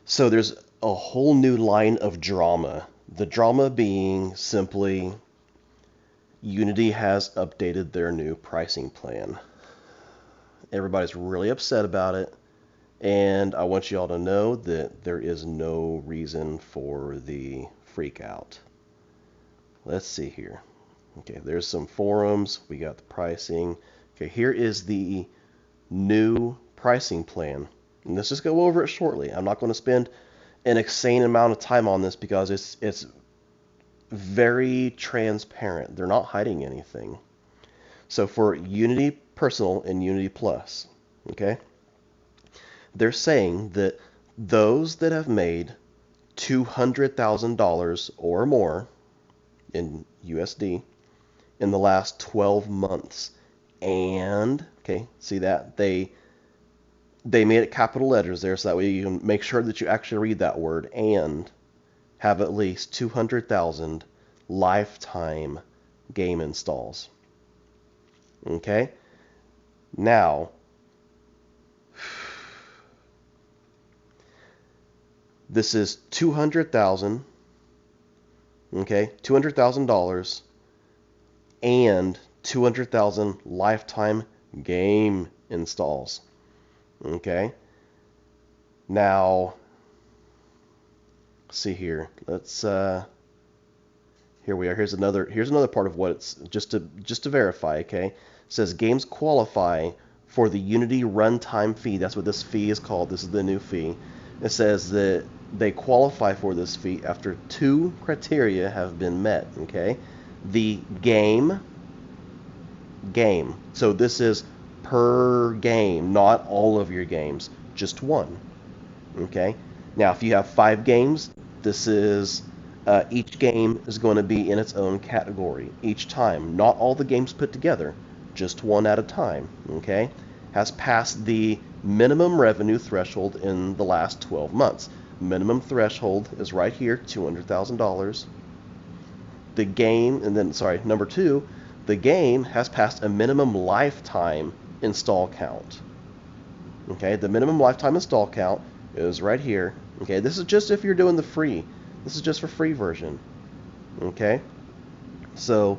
So there's a whole new line of drama. The drama being simply Unity has updated their new pricing plan. Everybody's really upset about it, and I want you all to know that there is no reason for the freak out. Let's see here. Okay, there's some forums. We got the pricing. Okay, here is the new pricing plan. And let's just go over it shortly. I'm not going to spend an insane amount of time on this because it's very transparent. They're not hiding anything. So for Unity Personal and Unity Plus, okay, they're saying that those that have made $200,000 or more in USD in the last 12 months, and okay, see that they made it capital letters there so that way you can make sure that you actually read that word, and have at least 200,000 lifetime game installs. Okay? Now, this is 200,000, okay? $200,000 and 200,000 lifetime game installs. Okay? Now, see here. Let's here we are. Here's another part of what it's just to verify, okay? It says games qualify for the Unity runtime fee. That's what this fee is called. This is the new fee. It says that they qualify for this fee after two criteria have been met, okay? The game. So this is per game, not all of your games, just one. Okay? Now, if you have 5 games, this is each game is going to be in its own category each time. Not all the games put together, just one at a time. Okay? Has passed the minimum revenue threshold in the last 12 months. Minimum threshold is right here, $200,000. The game, and then, sorry, number 2, the game has passed a minimum lifetime install count. Okay, the minimum lifetime install count is right here. Okay, this is just if you're doing the free. This is just for free version. Okay, so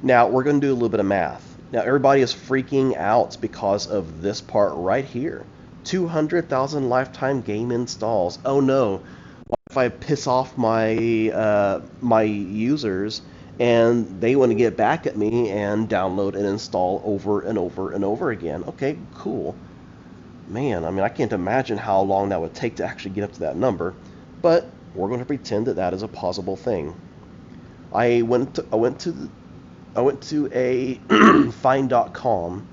now we're going to do a little bit of math. Now everybody is freaking out because of this part right here. 200,000 lifetime game installs. Oh no, what if I piss off my users and they want to get back at me and download and install over and over and over again? Okay, cool. Man, I mean, I can't imagine how long that would take to actually get up to that number, but we're going to pretend that that is a possible thing. I went to a find.com,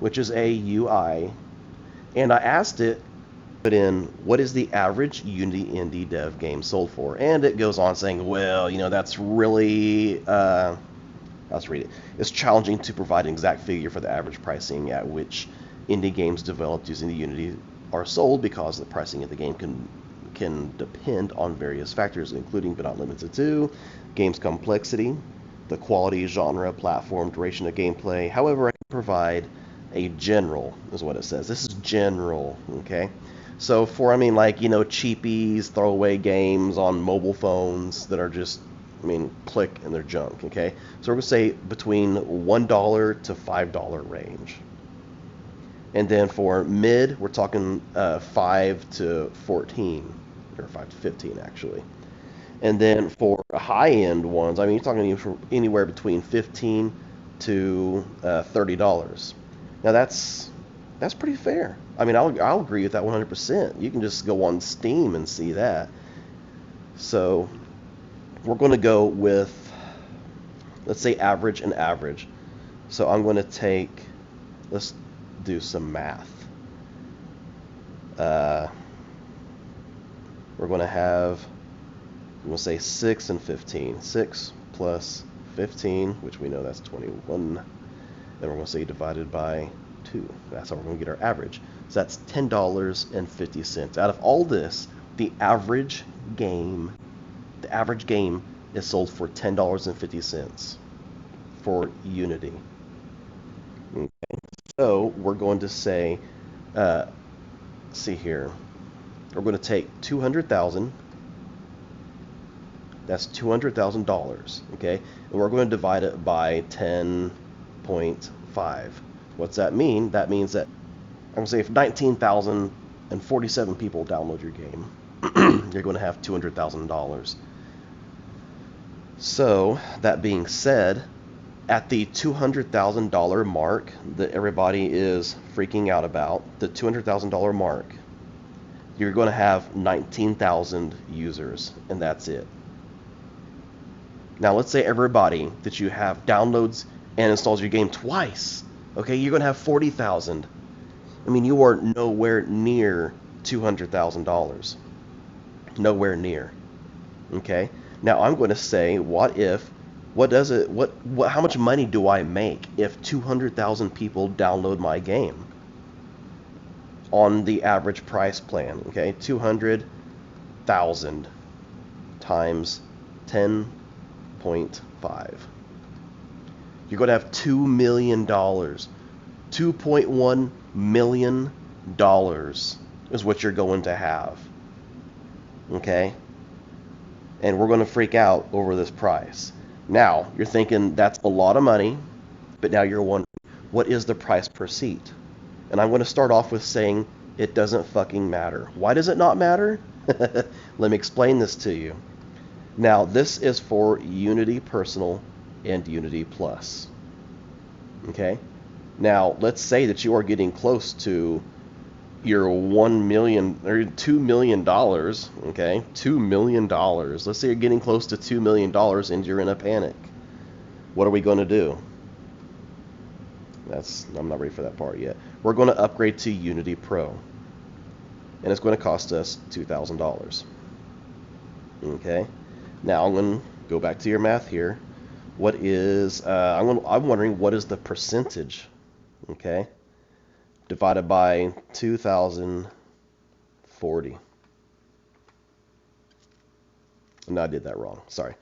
which is a UI, and I asked it put in what is the average Unity indie dev game sold for, and it goes on saying, well, that's really let's read it. It's challenging to provide an exact figure for the average pricing at which indie games developed using the Unity are sold because the pricing of the game can depend on various factors, including but not limited to game's complexity, the quality, genre, platform, duration of gameplay. However, I can provide a general, is what it says. This is general, okay? So for, cheapies, throwaway games on mobile phones that are just, click and they're junk, okay? So we're going to say between $1 to $5 range. And then for mid, we're talking 5 to 14, or 5 to 15 actually. And then for high-end ones, you're talking anywhere between 15 to $30. Now that's pretty fair. I'll agree with that 100%. You can just go on Steam and see that. So we're going to go with, let's say, average and average. So I'm going to let's do some math. We're going to say 6 and 15. 6 plus 15, which we know that's 21. Then we're going to say divided by 2. That's how we're going to get our average. So that's $10.50. Out of all this, the average game is sold for $10.50 for Unity. Okay. So we're going to say, see here. we're going to take 200,000. That's $200,000, okay? And we're going to divide it by 10.5. What's that mean? That means that I'm going to say if 19,047 people download your game, you're going to have $200,000. So, that being said, at the $200,000 mark that everybody is freaking out about, the $200,000 mark, you're going to have 19,000 users, and that's it. Now, let's say everybody that you have downloads and installs your game twice. Okay, you're going to have 40,000. I mean, you are nowhere near $200,000. Nowhere near. Okay? Now, I'm going to say, how much money do I make if 200,000 people download my game on the average price plan? Okay, 200,000 times 10.5. You're going to have $2 million. $2.1 million is what you're going to have. Okay? And we're going to freak out over this price. Now, you're thinking that's a lot of money, but now you're wondering, what is the price per seat? And I'm going to start off with saying it doesn't fucking matter. Why does it not matter? Let me explain this to you. Now, this is for Unity Personal and Unity Plus. Okay? Now, let's say that you are getting close to your $1 million or $2 million, okay? $2 million. Let's say you're getting close to $2 million and you're in a panic. What are we going to do? I'm not ready for that part yet. We're going to upgrade to Unity Pro. And it's going to cost us $2,000. Okay? Now I'm going to go back to your math here. What is I'm wondering what is the percentage, okay? Divided by 2,040. No, I did that wrong. Sorry.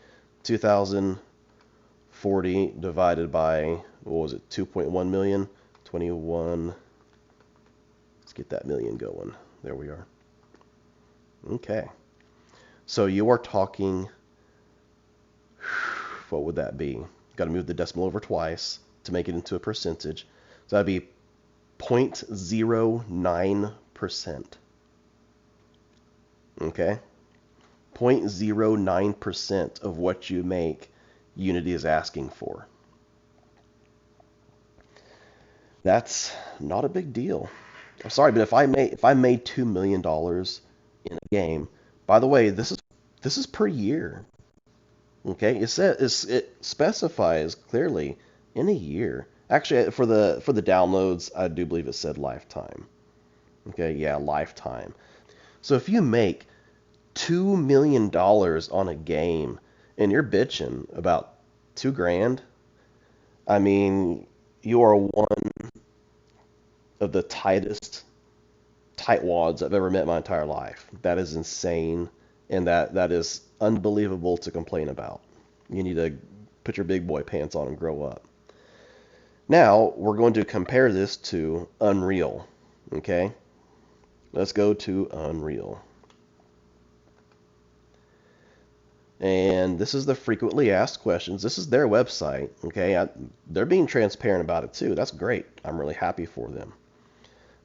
2,040 divided by, what was it, 2.1 million? 21. Let's get that million going. There we are. Okay. So you are talking, what would that be? Got to move the decimal over twice to make it into a percentage. So that'd be 0.09%. Okay? 0.09% of what you make, Unity is asking for. That's not a big deal. I'm sorry, but if I made $2 million in a game, by the way, this is per year. Okay? It specifies clearly in a year. Actually, for the downloads, I do believe it said lifetime. Okay, yeah, lifetime. So if you make $2 million on a game and you're bitching about $2,000, I mean, you are one of the tightwads I've ever met in my entire life. That is insane, and that is unbelievable to complain about. You need to put your big boy pants on and grow up. Now, we're going to compare this to Unreal, okay? Let's go to Unreal. And this is the frequently asked questions. This is their website, okay? They're being transparent about it too. That's great. I'm really happy for them.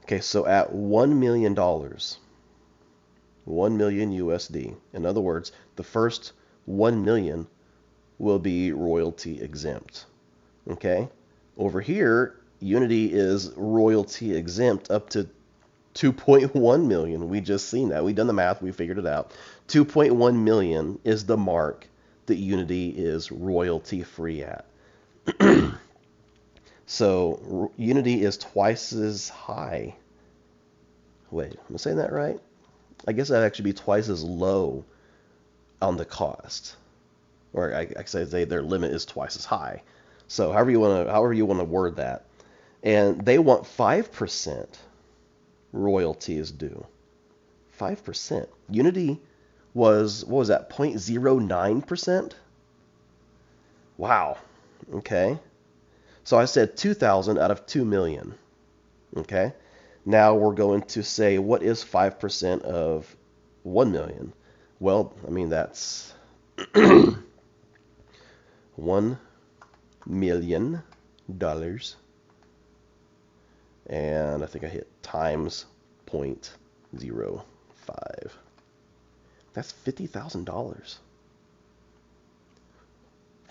Okay, so at $1 million, 1 million USD, in other words, the first 1 million will be royalty exempt, okay? Over here, Unity is royalty exempt up to 2.1 million. We just seen that. We've done the math. We figured it out. 2.1 million is the mark that Unity is royalty free at. So Unity is twice as high. Wait, am I saying that right? I guess that'd actually be twice as low on the cost. Or I say their limit is twice as high. So however you want to word that. And they want 5% royalties due. 5%. Unity was, what was that, 0.09%? Wow. Okay. So I said 2,000 out of 2 million. Okay. Now we're going to say, what is 5% of 1 million? Well, I mean, that's $1 million. And I think I hit times 0.05. That's $50,000.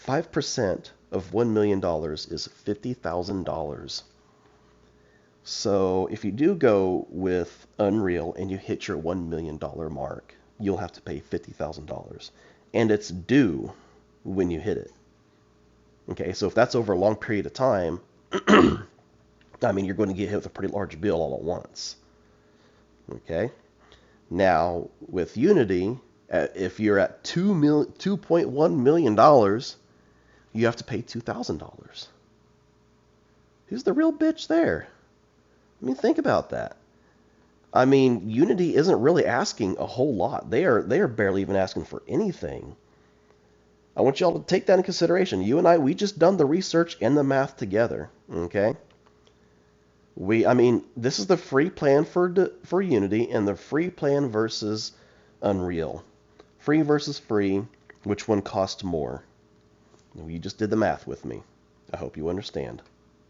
5% of $1 million is $50,000. So if you do go with Unreal and you hit your $1 million mark, you'll have to pay $50,000. And it's due when you hit it. Okay, so if that's over a long period of time, I mean, you're going to get hit with a pretty large bill all at once. Okay? Now, with Unity, if you're at $2.1 million, you have to pay $2,000. Who's the real bitch there? I mean, think about that. I mean, Unity isn't really asking a whole lot. They are barely even asking for anything. I want y'all to take that in consideration. You and I, we just done the research and the math together. Okay? I mean, this is the free plan for Unity and the free plan versus Unreal. Free versus free, which one costs more? You just did the math with me. I hope you understand.